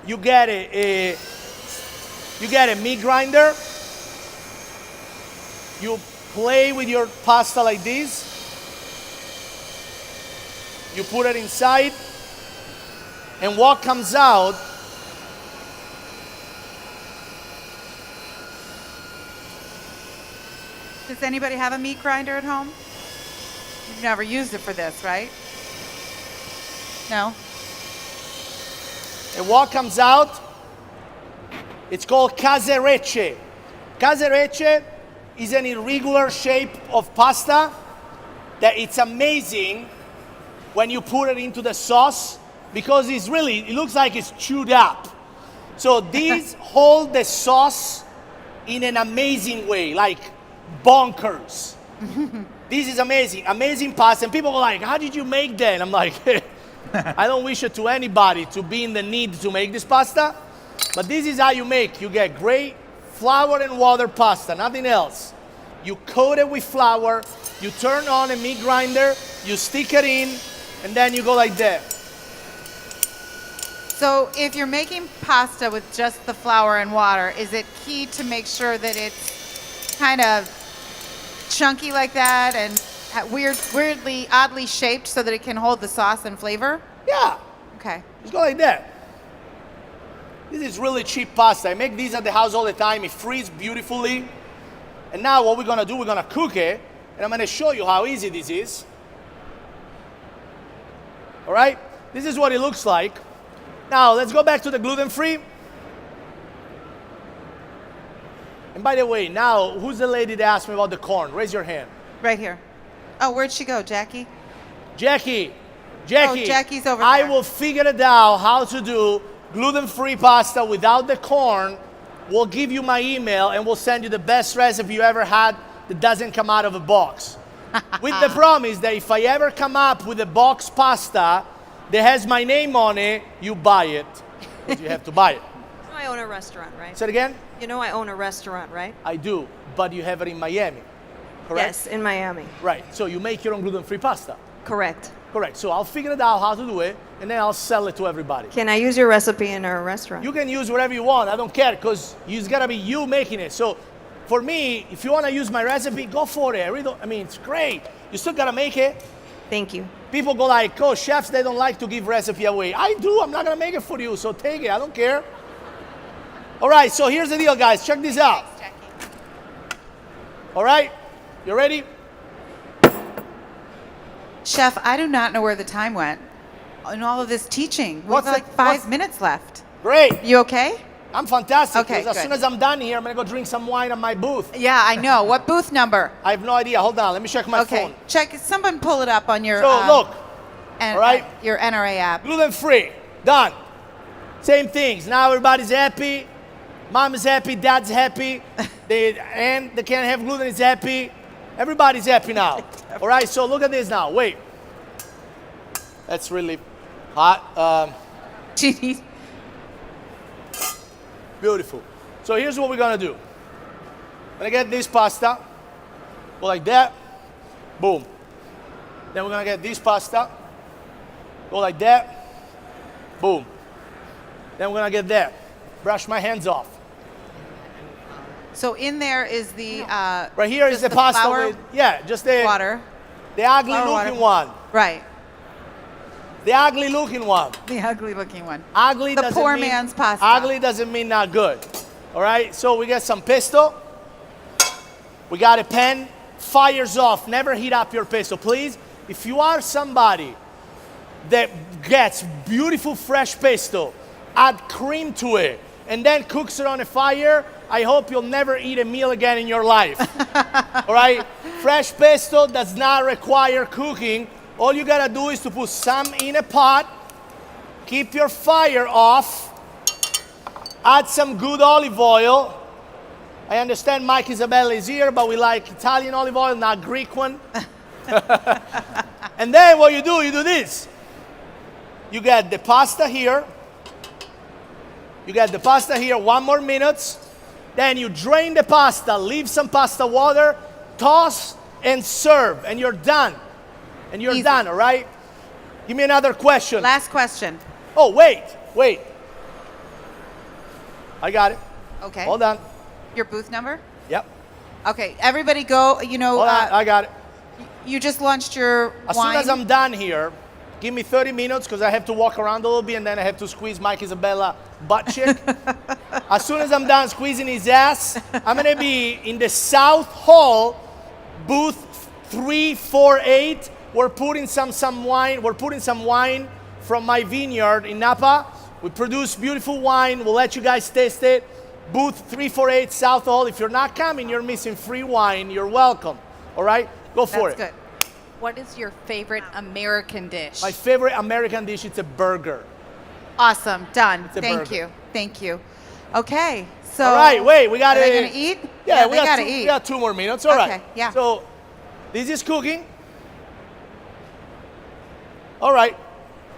you get a meat grinder. You play with your pasta like this. You put it inside. And what comes out Does anybody have a meat grinder at home? You've never used it for this, right? No? and what comes out, it's called caserecce. Caserecce is an irregular shape of pasta that it's amazing when you put it into the sauce, because it looks like it's chewed up. So these hold the sauce in an amazing way, like bonkers. This is amazing pasta. And people are like, how did you make that? And I'm like, I don't wish it to anybody to be in the need to make this pasta, but this is how you make. You get great flour and water pasta, nothing else. You coat it with flour, you turn on a meat grinder, you stick it in, and then you go like that. So if you're making pasta with just the flour and water, is it key to make sure that it's kind of chunky like that and weirdly, oddly shaped so that it can hold the sauce and flavor? Yeah, Okay. just go like that. This is really cheap pasta. I make these at the house all the time. It freezes beautifully. And now what we're gonna do, we're gonna cook it, and I'm gonna show you how easy this is. All right? This is what it looks like. Now, let's go back to the gluten-free. And by the way, now, who's the lady that asked me about the corn? Raise your hand. Right here. Oh, where'd she go, Jackie? Jackie. Oh, Jackie's over I there. will figure it out how to do gluten-free pasta without the corn. We'll give you my email and we'll send you the best recipe you ever had that doesn't come out of a box. With the promise that if I ever come up with a box pasta that has my name on it, you buy it. But you have to buy it. You know I own a restaurant, right? Say it again? You know I own a restaurant, right? I do, but you have it in Miami, correct? Yes, in Miami. Right, so you make your own gluten-free pasta. Correct. Correct, so I'll figure it out how to do it, and then I'll sell it to everybody. Can I use your recipe in our restaurant? You can use whatever you want, I don't care, because it's gotta be you making it. So for me, if you wanna use my recipe, go for it. I mean, it's great. You still gotta make it. Thank you. People go like, oh, chefs, they don't like to give recipe away. I do, I'm not gonna make it for you, so take it, I don't care. All right, so here's the deal, guys, check this out. Thanks, Jackie. All right, you ready? Chef, I do not know where the time went in all of this teaching. We What's have the- like 5 what's- minutes left. Great, You okay? I'm fantastic. Okay, 'Cause as good. soon as I'm done here, I'm gonna go drink some wine at my booth. Yeah, I know. What booth number? I have no idea, hold on, let me check my Okay, phone. check. Someone pull it up on your So look, all right. your NRA app. gluten-free, done. Same things, now everybody's happy. Mom is happy, dad's happy. And they can't have gluten is happy. Everybody's happy now. All right, so look at this now, wait. That's really hot. Jeez. Beautiful. So here's what we're gonna do. I'm gonna get this pasta, go like that, boom. Then we're gonna get this pasta, go like that, boom. Then we're gonna get that. Brush my hands off. So in there is the Right here is just the pasta flour, with, yeah, just the water. the ugly Flour, looking water. one. Right. The ugly looking one. The ugly looking one. Ugly The doesn't poor mean, man's pasta. Ugly doesn't mean not good. All right, so we get some pesto. We got a pan, fires off. Never heat up your pesto, please. If you are somebody that gets beautiful fresh pesto, add cream to it, and then cooks it on a fire, I hope you'll never eat a meal again in your life. All right, fresh pesto does not require cooking. All you gotta do is to put some in a pot, keep your fire off, add some good olive oil. I understand Mike Isabella is here, but we like Italian olive oil, not Greek one. And then what you do this. You get the pasta here. You get the pasta here, 1 more minute. Then you drain the pasta, leave some pasta water, toss and serve, and you're done. And you're Easy. done, all right? Give me another question. Last question. Oh, wait. I got it. Okay. Hold on. Your booth number? Yep. Okay. Everybody go. You know, Hold on. I got it. you just launched your As wine. soon as I'm done here, give me 30 minutes because I have to walk around a little bit and then I have to squeeze Mike Isabella butt cheek. As soon as I'm done squeezing his ass, I'm gonna be in the South Hall, booth 348. We're putting some wine. We're putting some wine from my vineyard in Napa. We produce beautiful wine. We'll let you guys taste it. Booth 348 South Hall. If you're not coming, you're missing free wine. You're welcome. All right, go for That's it. good. What is your favorite American dish? My favorite American dish is a burger. Awesome. Done. a Thank burger. you. Thank you. Okay. So. All right, wait. We got Are to. they gonna eat? Yeah, they gotta two, eat. We got 2 more minutes. All right. Okay, yeah. So this is cooking. All right.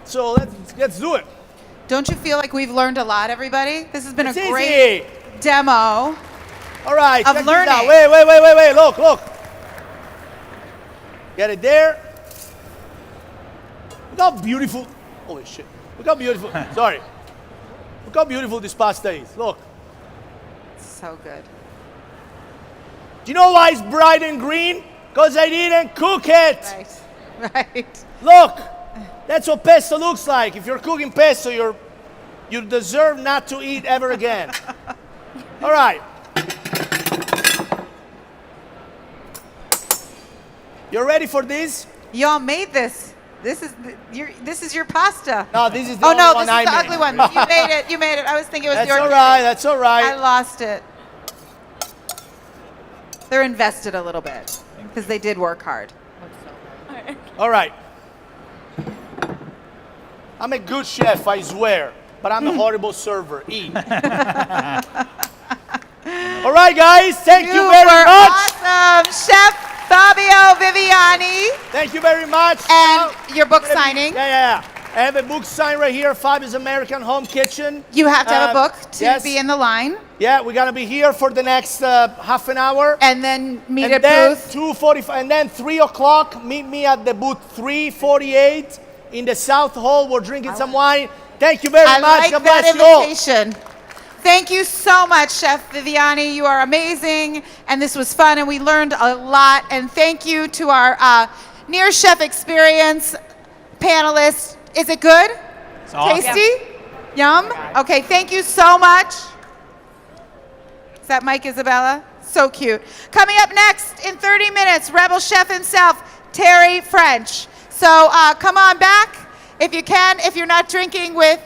So let's do it. Don't you feel like we've learned a lot, everybody? This has been It's a great easy. demo. All right. Of check this learning. out. Wait. Look. Get it there. Look how beautiful. Holy shit. Look how beautiful. Sorry. Look how beautiful this pasta is. Look. So good. Do you know why it's bright and green? Because I didn't cook it. Right. Right. Look. That's what pesto looks like. If you're cooking pesto, you deserve not to eat ever again. All right. You ready for this? Y'all made this. This is your pasta. No, this is the Oh only no, one this I is the made. ugly one. You made it. You made it. I was thinking it was That's the all organic. right. That's all right. I lost it. They're invested a little bit because they did work hard. All right. I'm a good chef, I swear, but I'm a horrible server. Eat. All right, guys. Thank you very were much. Awesome, Chef Fabio Viviani. Thank you very much. And your book signing. Yeah. I have a book sign right here, Fabio's American Home Kitchen. You have to have a book to yes. be in the line. Yeah, we're gonna be here for the next half an hour. And then meet and at then booth. 2:45, and then 3 o'clock, meet me at the booth 348 in the South Hall. We're drinking some wine. Thank you very I much. like God that bless you all. invitation. Thank you so much, Chef Viviani. You are amazing, and this was fun, and we learned a lot. And thank you to our Near Chef Experience panelists. Is it good? It's awesome. Tasty? Yum? Okay, thank you so much. Is that Mike Isabella? So cute. Coming up next in 30 minutes, Rebel Chef himself, Terry French. So come on back if you can, if you're not drinking with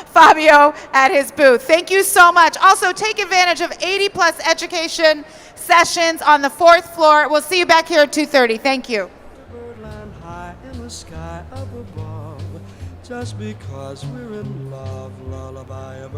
Fabio at his booth. Thank you so much. Also, take advantage of 80+ education sessions on the 4th floor. We'll see you back here at 2:30. Thank you. Birdland high in the sky up above, just because we're in love, lullaby of